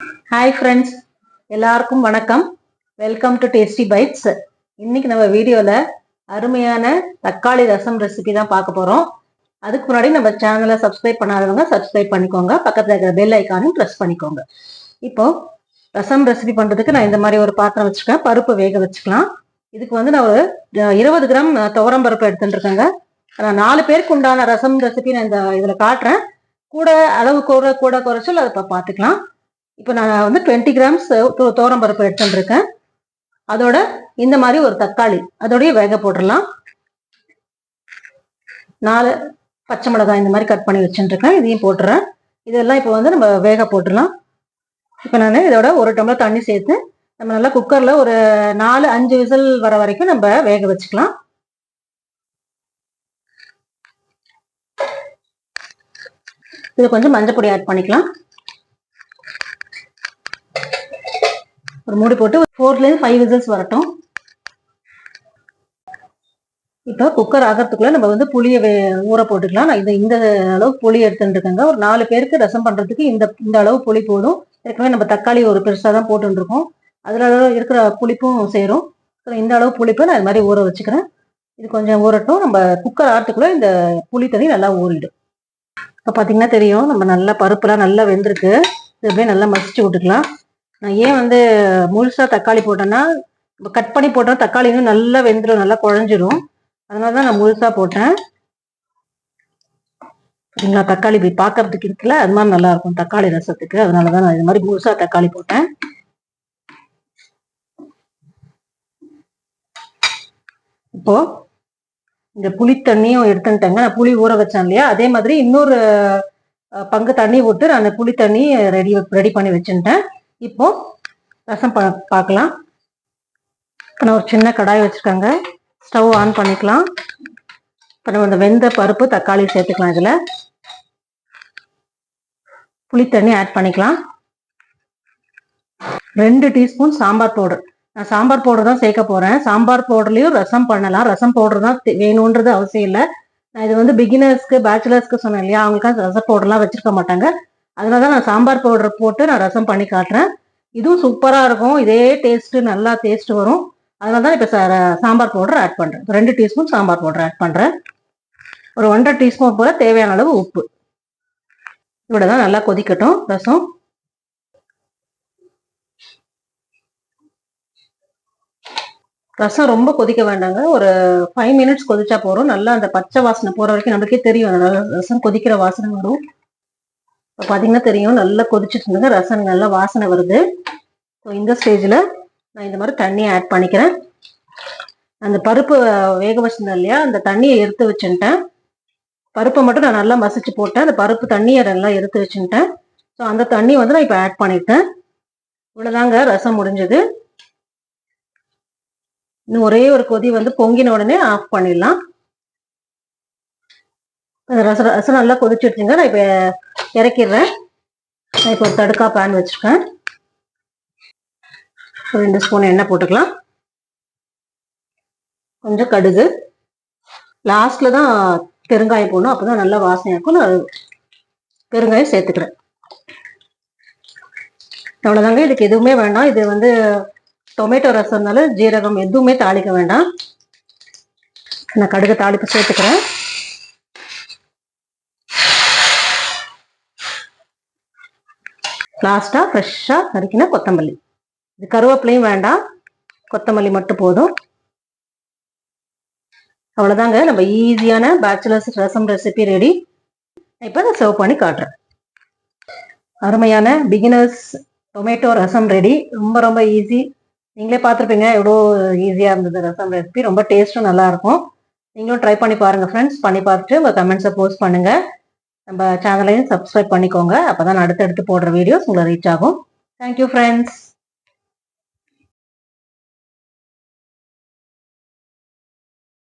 Hi friends, எல்லாருக்கும் வணக்கம். Welcome to tasty bites. இன்னைக்கு நம்ம வீடியோவில் அருமையான தக்காளி ரசம் ரெசிபி தான் பார்க்க போகிறோம். அதுக்கு முன்னாடி நம்ம சேனலை சப்ஸ்கிரைப் பண்ணாதவங்க சப்ஸ்கிரைப் பண்ணிக்கோங்க, பக்கத்தில் இருக்கிற பெல் ஐக்கானையும் ப்ரெஸ் பண்ணிக்கோங்க. இப்போ ரசம் ரெசிபி பண்ணுறதுக்கு நான் இந்த மாதிரி ஒரு பாத்திரம் வச்சுருக்கேன். பருப்பு வேக வச்சுக்கலாம். இதுக்கு வந்து நான் ஒரு 20 கிராம் துவரம் பருப்பு எடுத்துட்டு இருக்கேங்க. நான் 4 பேருக்கு உண்டான ரசம் ரெசிபி நான் இதில் காட்டுறேன். கூட அளவு கூட குறைச்சல் அதை இப்போ பார்த்துக்கலாம். இப்போ நான் வந்து 20 கிராம்ஸ் துவரம் பருப்பு எடுத்துருக்கேன். அதோட இந்த மாதிரி ஒரு தக்காளி அதோடய வேக போட்டுடலாம். 4 பச்சை மிளகாய் இந்த மாதிரி கட் பண்ணி வச்சுருக்கேன், இதையும் போட்டுறேன். இதெல்லாம் இப்போ வந்து நம்ம வேக போட்டுடலாம். இப்போ நான் இதோட 1 டம்ளர் தண்ணி சேர்த்து நம்ம நல்லா குக்கரில் ஒரு 4-5 விசில் வர வரைக்கும் நம்ம வேக வச்சுக்கலாம். இது கொஞ்சம் மஞ்சள் பொடி ஆட் பண்ணிக்கலாம். ஒரு மூடி போட்டு 4-5 விசில்ஸ் வரட்டும். இப்போ குக்கர் ஆகிறதுக்குள்ள நம்ம வந்து புளியை ஊற போட்டுக்கலாம். நான் இந்த அளவு புளி எடுத்துருக்கேங்க. ஒரு 4 பேருக்கு ரசம் பண்றதுக்கு இந்த அளவு புளி போதும். ஏற்கனவே நம்ம தக்காளி ஒரு பெருசாக தான் போட்டுருக்கோம், அதில் இருக்கிற புளிப்பும் சேரும். இந்த அளவு புளிப்பை நான் இது மாதிரி ஊற வச்சுக்கிறேன். இது கொஞ்சம் ஊறட்டும். நம்ம குக்கர் ஆகிறதுக்குள்ள இந்த புளி தண்ணி நல்லா ஊறிடும். இப்போ பார்த்தீங்கன்னா தெரியும், நம்ம நல்லா பருப்புலாம் நல்லா வெந்திருக்கு. இது அப்படியே நல்லா மசிச்சு விட்டுக்கலாம். நான் ஏன் வந்து முழுசா தக்காளி போட்டேன்னா, கட் பண்ணி போட்டோம் தக்காளி இன்னும் நல்லா வெந்துடும், நல்லா குழஞ்சிரும். அதனால தான் நான் முழுசா போட்டேன். சரிங்களா? தக்காளி இப்படி பார்க்கறதுக்கு இருக்குல்ல, அது மாதிரி நல்லா இருக்கும் தக்காளி ரசத்துக்கு. அதனால தான் நான் இது மாதிரி முழுசா தக்காளி போட்டேன். இப்போ இந்த புளி தண்ணியும் எடுத்துட்டேங்க. நான் புளி ஊற வச்சேன் இல்லையா, அதே மாதிரி இன்னொரு பங்கு தண்ணி விட்டு நான் புளி தண்ணி ரெடி பண்ணி வச்சுட்டேன். இப்போ ரசம் பார்க்கலாம். இப்போ நான் ஒரு சின்ன கடாய் வச்சுருக்கேங்க. ஸ்டவ் ஆன் பண்ணிக்கலாம். இப்போ நம்ம இந்த வெந்த பருப்பு தக்காளி சேர்த்துக்கலாம். இதில் புளி தண்ணி ஆட் பண்ணிக்கலாம். 2 டீஸ்பூன் சாம்பார் பவுடர். நான் சாம்பார் பவுடர் தான் சேர்க்க போகிறேன். சாம்பார் பவுடர்லேயும் ரசம் பண்ணலாம். ரசம் பவுடர் தான் வேணுன்றது அவசியம் இல்லை. நான் இது வந்து பிகினர்ஸ்க்கு பேச்சுலர்ஸ்க்கு சொன்னேன் இல்லையா, அவங்களுக்கு ரசம் பவுடர்லாம் வச்சுருக்க மாட்டாங்க. அதனால தான் நான் சாம்பார் பவுடர் போட்டு நான் ரசம் பண்ணி காட்டுறேன். இதுவும் சூப்பராக இருக்கும். இதே டேஸ்ட்டு, நல்லா டேஸ்ட் வரும். அதனால தான் இப்போ சாம்பார் பவுடர் ஆட் பண்ணுறேன். 2 டீஸ்பூன் சாம்பார் பவுடர் ஆட் பண்ணுறேன். ஒரு 1.5 டீஸ்பூன் போல தேவையான அளவு உப்பு. இவ்வளோ தான். நல்லா கொதிக்கட்டும் ரசம். ரசம் ரொம்ப கொதிக்க வேண்டாங்க. ஒரு 5 மினிட்ஸ் கொதிச்சா போகிறோம். நல்லா அந்த பச்சை வாசனை போகிற வரைக்கும் நம்மளுக்கே தெரியும், அந்த ரசம் கொதிக்கிற வாசனை வரும். இப்போ பார்த்தீங்கன்னா தெரியும், நல்லா கொதிச்சுட்டு இருந்துங்க, ரசம் நல்லா வாசனை வருது. ஸோ இந்த ஸ்டேஜில் நான் இந்த மாதிரி தண்ணியை ஆட் பண்ணிக்கிறேன். அந்த பருப்பு வேக வச்சிருந்தேன் இல்லையா, அந்த தண்ணியை எடுத்து வச்சுட்டேன். பருப்பை மட்டும் நான் நல்லா மசிச்சு போட்டேன். அந்த பருப்பு தண்ணியை நல்லா எடுத்து வச்சுட்டேன். ஸோ அந்த தண்ணி வந்து நான் இப்போ ஆட் பண்ணிட்டேன். இவ்வளோதாங்க, ரசம் முடிஞ்சது. இன்னும் ஒரே ஒரு கொதி வந்து பொங்கின உடனே ஆஃப் பண்ணிடலாம். ரசம் நல்லா கொதிச்சுடுச்சுங்க. நான் இப்போ இறக்கிடுறேன். நான் இப்போ ஒரு தடுக்கா பேன் வச்சுருக்கேன். 2 ஸ்பூன் எண்ணெய் போட்டுக்கலாம். கொஞ்சம் கடுகு, லாஸ்ட்ல தான் பெருங்காயம் போடணும், அப்போதான் நல்லா வாசனையாக இருக்கும். நான் பெருங்காயம் சேர்த்துக்கிறேன். அவ்வளோதாங்க. இதுக்கு எதுவுமே வேண்டாம். இது வந்து டொமேட்டோ ரசம்னால ஜீரகம் எதுவுமே தாளிக்க வேண்டாம். நான் கடுகு தாளிப்பு சேர்த்துக்கிறேன். லாஸ்டா ஃப்ரெஷ்ஷாக நறுக்கின கொத்தமல்லி. இது கருவேப்பிலையும் வேண்டாம், கொத்தமல்லி மட்டும் போதும். அவ்வளோதாங்க, நம்ம ஈஸியான பேச்சுலர்ஸ் ரசம் ரெசிபி ரெடி. இப்போ நான் சர்வ் பண்ணி காட்டுறேன். அருமையான பிகினர்ஸ் டொமேட்டோ ரசம் ரெடி. ரொம்ப ரொம்ப ஈஸி. நீங்களே பார்த்துருப்பீங்க எவ்வளோ ஈஸியாக இருந்தது ரசம் ரெசிபி. ரொம்ப டேஸ்ட்டும் நல்லாயிருக்கும். நீங்களும் ட்ரை பண்ணி பாருங்கள் ஃப்ரெண்ட்ஸ். பண்ணி பார்த்துட்டு உங்கள் கமெண்ட்ஸை போஸ்ட் பண்ணுங்கள். நம்ம சேனலையும் சப்ஸ்கிரைப் பண்ணிக்கோங்க. அப்போ தான் அடுத்தடுத்து போடுற வீடியோஸ் உங்களை ரீச் ஆகும். Thank you friends.